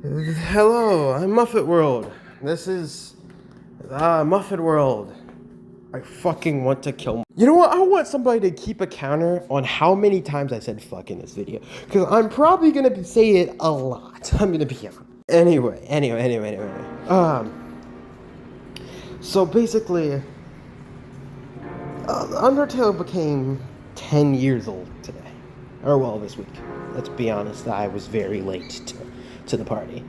Hello, I'm Muffet World. This is Muffet World. I fucking want to kill. You know what? I want somebody to keep a counter on how many times I said fuck in this video, because I'm probably gonna say it a lot. I'm gonna be honest. Anyway. So basically, Undertale became 10 years old today, or well, this week. Let's be honest. I was very late to the party.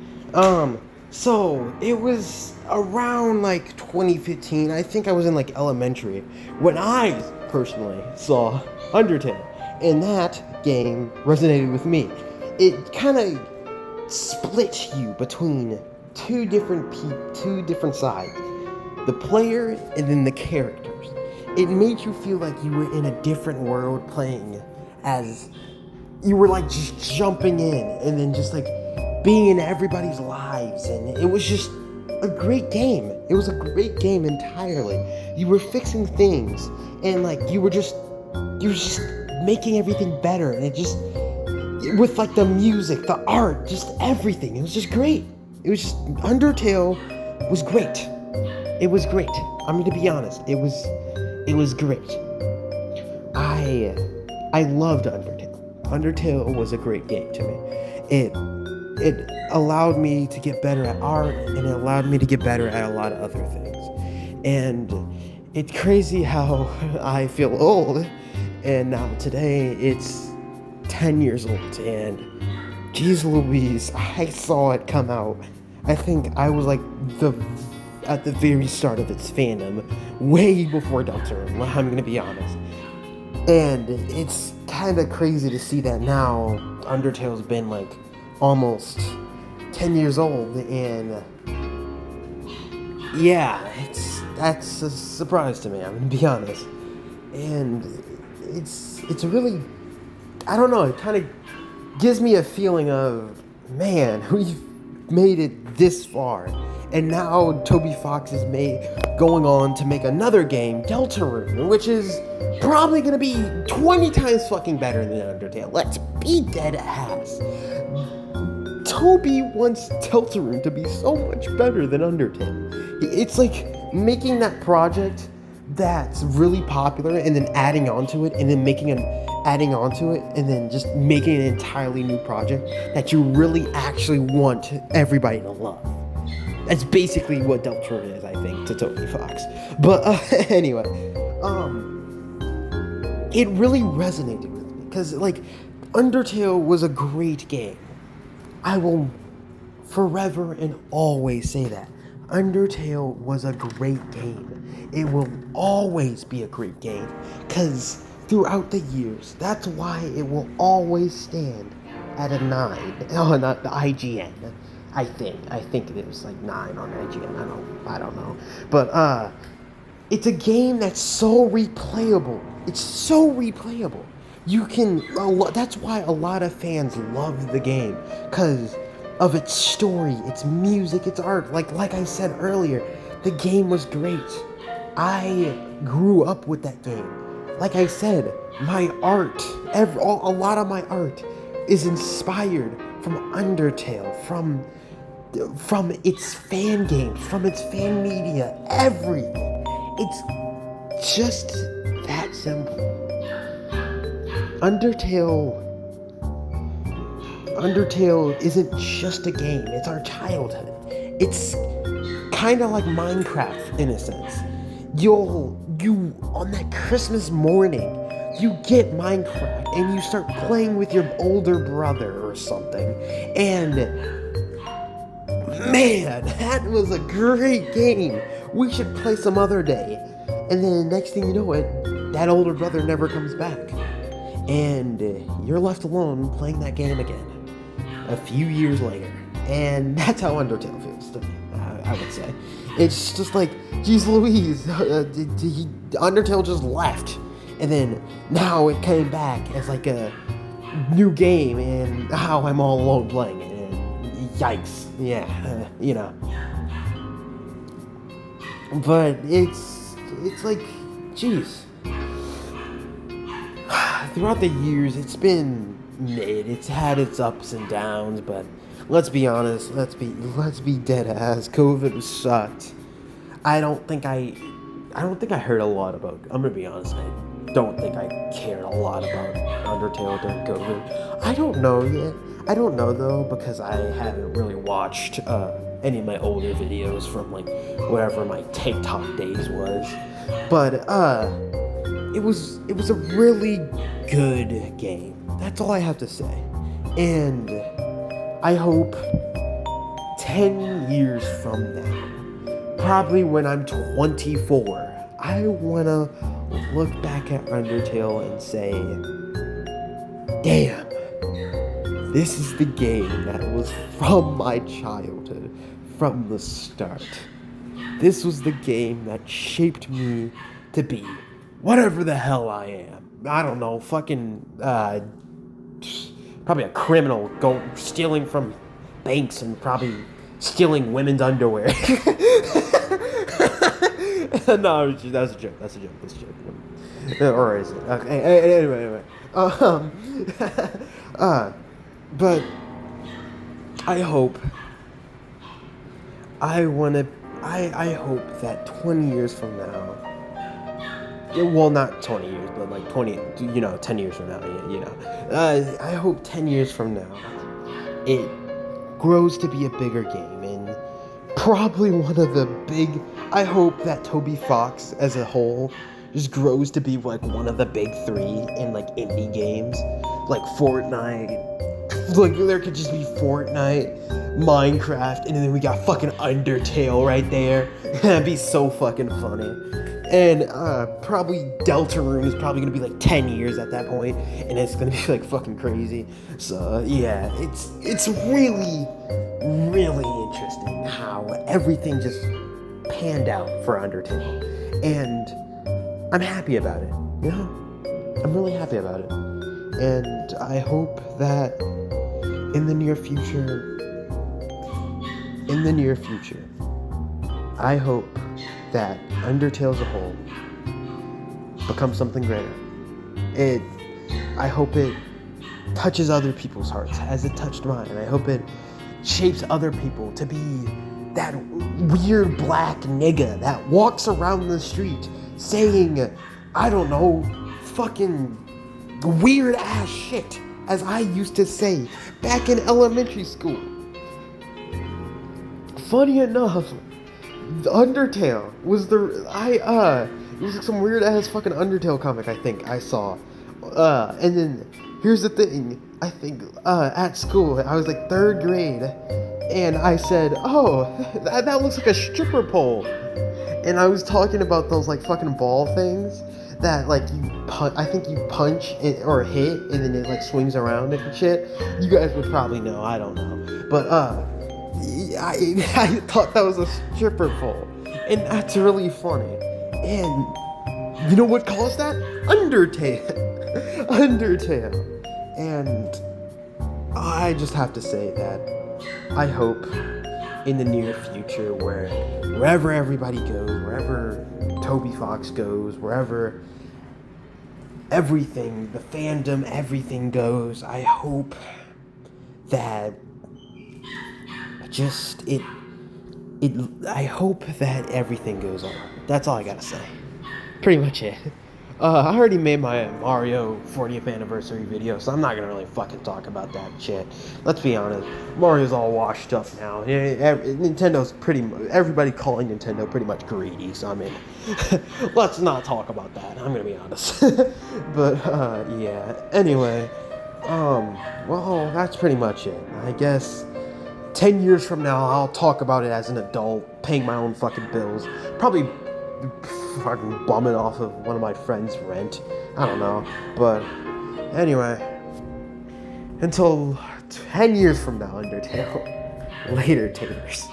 So it was around like 2015. I think I was in like elementary when I personally saw Undertale, and that game resonated with me. It kind of split you between two different sides, the player and then the characters. It made you feel like you were in a different world playing, as you were like just jumping in and then just like being in everybody's lives, and it was just a great game. It was a great game entirely. You were fixing things, and like you were just making everything better, and it just, with like the music, the art, just everything. It was just great. It was just, Undertale was great. It was great. I'm gonna be honest. It was great. I loved Undertale. Undertale was a great game to me. It allowed me to get better at art, and it allowed me to get better at a lot of other things. And it's crazy how I feel old, and now today it's 10 years old, and geez Louise, I saw it come out. I think I was like at the very start of its fandom, way before Deltarune, I'm gonna be honest. And it's kind of crazy to see that now Undertale's been like almost 10 years old, and yeah, that's a surprise to me, I'm gonna be honest. And it's really, I don't know, it kind of gives me a feeling of, man, we've made it this far, and now Toby Fox is going on to make another game, Deltarune, which is probably gonna be 20 times fucking better than Undertale. Let's be dead ass. Toby wants Deltarune to be so much better than Undertale. It's like making that project that's really popular and then adding on to it, and then adding on to it, and then just making an entirely new project that you really actually want everybody to love. That's basically what Deltarune is, I think, to Toby Fox. But anyway, it really resonated with me, because like Undertale was a great game. I will forever and always say that. Undertale was a great game. It will always be a great game, because throughout the years, that's why it will always stand at a 9. Oh, not the IGN. I think it was like 9 on IGN. I don't know. But it's a game that's so replayable. It's so replayable. That's why a lot of fans love the game, because of its story, its music, its art. Like I said earlier, the game was great. I grew up with that game. Like I said, my art, a lot of my art is inspired from Undertale, from its fan games, from its fan media, everything. It's just that simple. Undertale isn't just a game, it's our childhood. It's kind of like Minecraft in a sense. You on that Christmas morning, you get Minecraft and you start playing with your older brother or something. And man, that was a great game. We should play some other day. And then next thing you know it, that older brother never comes back, and you're left alone playing that game again a few years later. And that's how Undertale feels to me, I would say. It's just like, geez Louise, Undertale just left, and then now it came back as like a new game, and now I'm all alone playing it, and yikes, yeah, you know. But it's like, geez, throughout the years, it's been mid. It's had its ups and downs, but let's be honest. Let's be dead ass. COVID sucked. I don't think I heard a lot about. I'm gonna be honest. I don't think I cared a lot about Undertale during COVID. I don't know yet. I don't know though because I haven't really watched any of my older videos from like whatever my TikTok days was. But it was a really good game. That's all I have to say. And I hope 10 years from now, probably when I'm 24, I wanna look back at Undertale and say, damn, this is the game that was from my childhood, from the start. This was the game that shaped me to be whatever the hell I am. I don't know, fucking, probably a criminal, stealing from banks and probably stealing women's underwear. No, that's a joke. That's a joke. Or is it? Okay. Anyway. But I hope. I hope that 20 years from now. Well, not 20 years, but like 10 years from now. I hope 10 years from now, it grows to be a bigger game and probably one of the big. I hope that Toby Fox as a whole just grows to be like one of the big three in like indie games, like Fortnite. Like there could just be Fortnite, Minecraft, and then we got fucking Undertale right there. That'd be so fucking funny. And probably Deltarune is probably gonna be like 10 years at that point, and it's gonna be like fucking crazy. So yeah, it's really, really interesting how everything just panned out for Undertale, and I'm happy about it. You know, I'm really happy about it, and I hope that in the near future, I hope that Undertale as a whole becomes something greater. I hope it touches other people's hearts as it touched mine. I hope it shapes other people to be that weird black nigga that walks around the street saying, I don't know, fucking weird ass shit, as I used to say back in elementary school. Funny enough, Undertale was it was like some weird ass fucking Undertale comic I think I saw. And then here's the thing, I think at school I was like 3rd grade, and I said, oh, that looks like a stripper pole. And I was talking about those like fucking ball things that like I think you punch it or hit and then it like swings around and shit. You guys would probably know, I don't know. But I thought that was a stripper pole, and that's really funny. And you know what caused that? Undertale. And I just have to say that I hope in the near future, wherever everybody goes, wherever Toby Fox goes, wherever everything, the fandom, everything goes, I hope that I hope that everything goes on. That's all I gotta say. Pretty much it. I already made my Mario 40th anniversary video, so I'm not gonna really fucking talk about that shit. Let's be honest, Mario's all washed up now. Nintendo's everybody calling Nintendo pretty much greedy, so I mean, let's not talk about that. I'm gonna be honest. But, yeah. Anyway, well, that's pretty much it. I guess 10 years from now, I'll talk about it as an adult, paying my own fucking bills. Probably fucking bumming off of one of my friends' rent. I don't know. But anyway, until 10 years from now, Undertale. Later, taters.